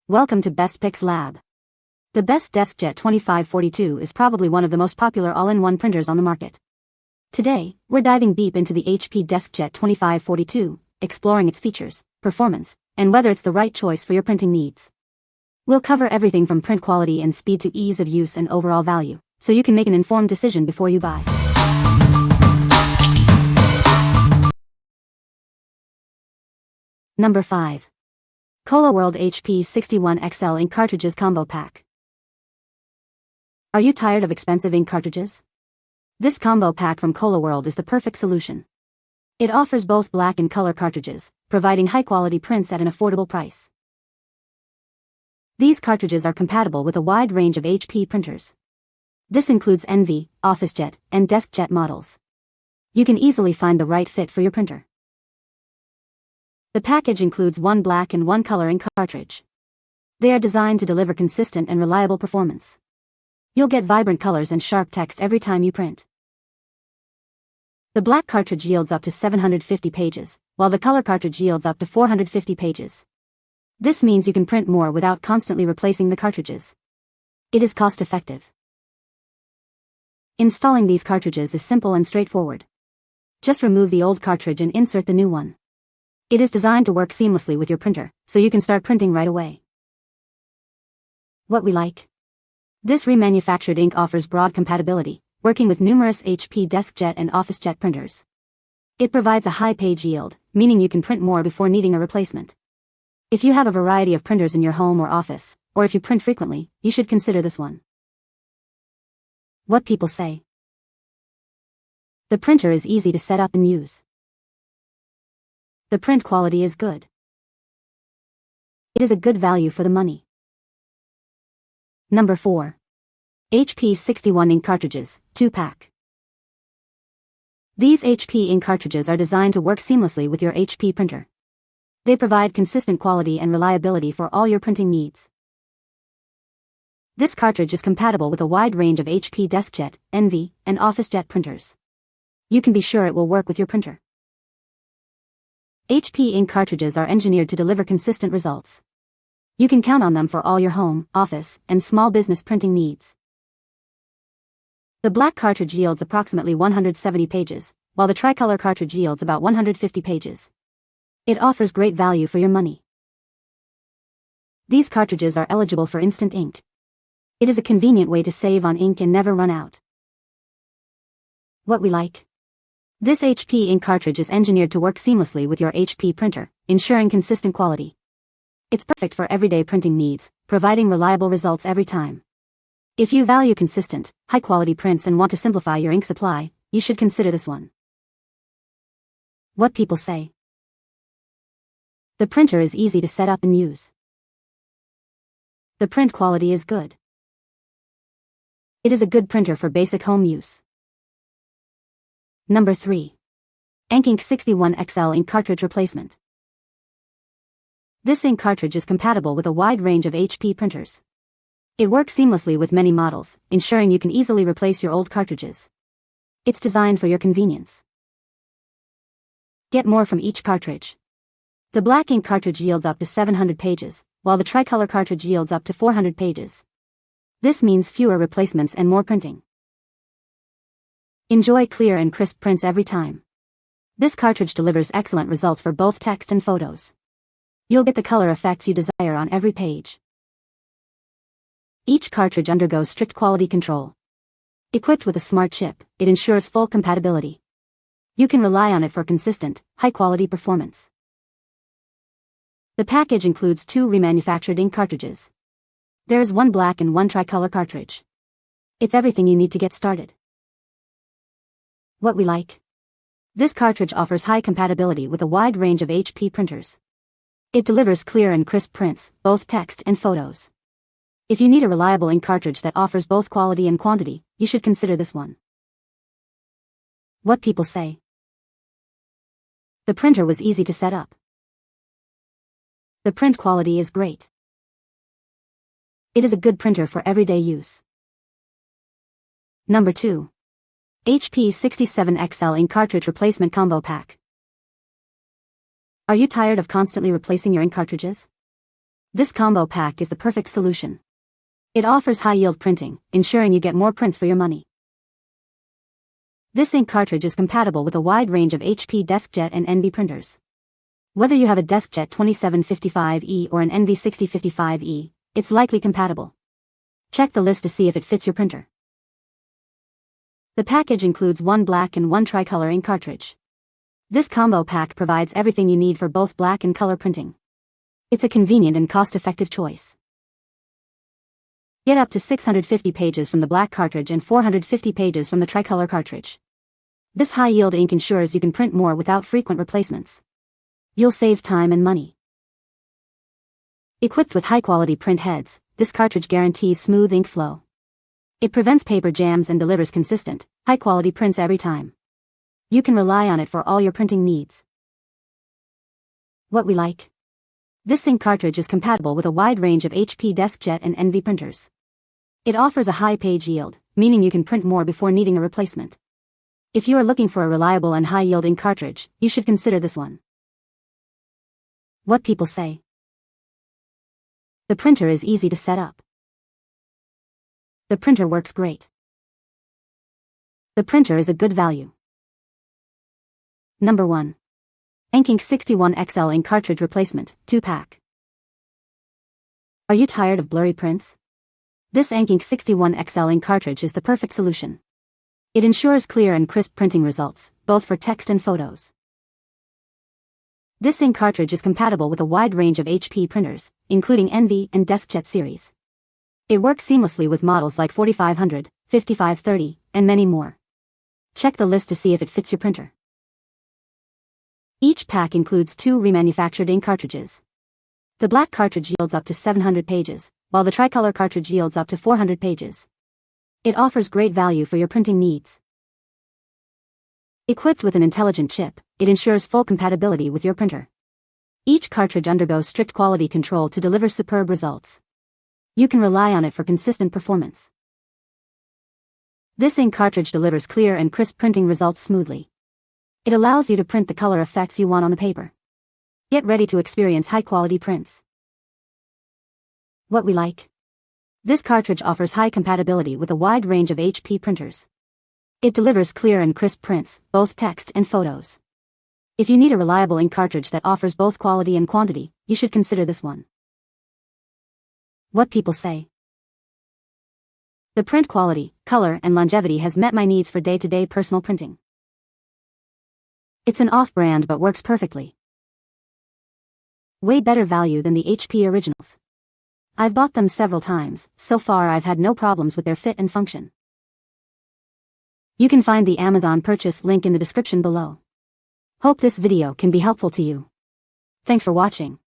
Welcome to Best Picks Lab. The Best Deskjet 2542 is probably one of the most popular all-in-one printers on the market. Today, we're diving deep into the HP Deskjet 2542, exploring its features, performance, and whether it's the right choice for your printing needs. We'll cover everything from print quality and speed to ease of use and overall value, so you can make an informed decision before you buy. Number 5. ColoWorld HP 61XL Ink Cartridges Combo Pack. Are you tired of expensive ink cartridges? This combo pack from ColoWorld is the perfect solution. It offers both black and color cartridges, providing high-quality prints at an affordable price. These cartridges are compatible with a wide range of HP printers. This includes NV, OfficeJet, and Deskjet models. You can easily find the right fit for your printer. The package includes one black and one color ink cartridge. They are designed to deliver consistent and reliable performance. You'll get vibrant colors and sharp text every time you print. The black cartridge yields up to 750 pages, while the color cartridge yields up to 450 pages. This means you can print more without constantly replacing the cartridges. It is cost-effective. Installing these cartridges is simple and straightforward. Just remove the old cartridge and insert the new one. It is designed to work seamlessly with your printer, so you can start printing right away. What we like. This remanufactured ink offers broad compatibility, working with numerous HP Deskjet and OfficeJet printers. It provides a high page yield, meaning you can print more before needing a replacement. If you have a variety of printers in your home or office, or if you print frequently, you should consider this one. What people say. The printer is easy to set up and use. The print quality is good. It is a good value for the money. Number 4. HP 61 Ink Cartridges, 2-pack. These HP ink cartridges are designed to work seamlessly with your HP printer. They provide consistent quality and reliability for all your printing needs. This cartridge is compatible with a wide range of HP Deskjet, NV, and OfficeJet printers. You can be sure it will work with your printer. HP ink cartridges are engineered to deliver consistent results. You can count on them for all your home, office, and small business printing needs. The black cartridge yields approximately 170 pages, while the tricolor cartridge yields about 150 pages. It offers great value for your money. These cartridges are eligible for instant ink. It is a convenient way to save on ink and never run out. What we like. This HP ink cartridge is engineered to work seamlessly with your HP printer, ensuring consistent quality. It's perfect for everyday printing needs, providing reliable results every time. If you value consistent, high-quality prints and want to simplify your ink supply, you should consider this one. What people say. The printer is easy to set up and use. The print quality is good. It is a good printer for basic home use. Number 3. Ankink 61XL Ink Cartridge Replacement. This ink cartridge is compatible with a wide range of HP printers. It works seamlessly with many models, ensuring you can easily replace your old cartridges. It's designed for your convenience. Get more from each cartridge. The black ink cartridge yields up to 700 pages, while the tricolor cartridge yields up to 400 pages. This means fewer replacements and more printing. Enjoy clear and crisp prints every time. This cartridge delivers excellent results for both text and photos. You'll get the color effects you desire on every page. Each cartridge undergoes strict quality control. Equipped with a smart chip, it ensures full compatibility. You can rely on it for consistent, high-quality performance. The package includes 2 remanufactured ink cartridges. There is one black and one tricolor cartridge. It's everything you need to get started. What we like. This cartridge offers high compatibility with a wide range of HP printers. It delivers clear and crisp prints, both text and photos. If you need a reliable ink cartridge that offers both quality and quantity, you should consider this one. What people say. The printer was easy to set up. The print quality is great. It is a good printer for everyday use. Number 2. HP 67XL Ink Cartridge Replacement Combo Pack. Are you tired of constantly replacing your ink cartridges? This combo pack is the perfect solution. It offers high-yield printing, ensuring you get more prints for your money. This ink cartridge is compatible with a wide range of HP Deskjet and NV printers. Whether you have a Deskjet 2755E or an NV 6055E, it's likely compatible. Check the list to see if it fits your printer. The package includes one black and one tricolor ink cartridge. This combo pack provides everything you need for both black and color printing. It's a convenient and cost-effective choice. Get up to 650 pages from the black cartridge and 450 pages from the tricolor cartridge. This high-yield ink ensures you can print more without frequent replacements. You'll save time and money. Equipped with high-quality print heads, this cartridge guarantees smooth ink flow. It prevents paper jams and delivers consistent, high-quality prints every time. You can rely on it for all your printing needs. What we like. This ink cartridge is compatible with a wide range of HP Deskjet and NV printers. It offers a high page yield, meaning you can print more before needing a replacement. If you are looking for a reliable and high-yield ink cartridge, you should consider this one. What people say. The printer is easy to set up. The printer works great. The printer is a good value. Number 1. Ankink 61XL Ink Cartridge Replacement, 2-pack. Are you tired of blurry prints? This Ankink 61XL Ink Cartridge is the perfect solution. It ensures clear and crisp printing results, both for text and photos. This ink cartridge is compatible with a wide range of HP printers, including NV and Deskjet series. It works seamlessly with models like 4500, 5530, and many more. Check the list to see if it fits your printer. Each pack includes 2 remanufactured ink cartridges. The black cartridge yields up to 700 pages, while the tricolor cartridge yields up to 400 pages. It offers great value for your printing needs. Equipped with an intelligent chip, it ensures full compatibility with your printer. Each cartridge undergoes strict quality control to deliver superb results. You can rely on it for consistent performance. This ink cartridge delivers clear and crisp printing results smoothly. It allows you to print the color effects you want on the paper. Get ready to experience high-quality prints. What we like. This cartridge offers high compatibility with a wide range of HP printers. It delivers clear and crisp prints, both text and photos. If you need a reliable ink cartridge that offers both quality and quantity, you should consider this one. What people say. The print quality, color, and longevity has met my needs for day-to-day personal printing. It's an off-brand but works perfectly. Way better value than the HP originals. I've bought them several times, so far I've had no problems with their fit and function. You can find the Amazon purchase link in the description below. Hope this video can be helpful to you. Thanks for watching.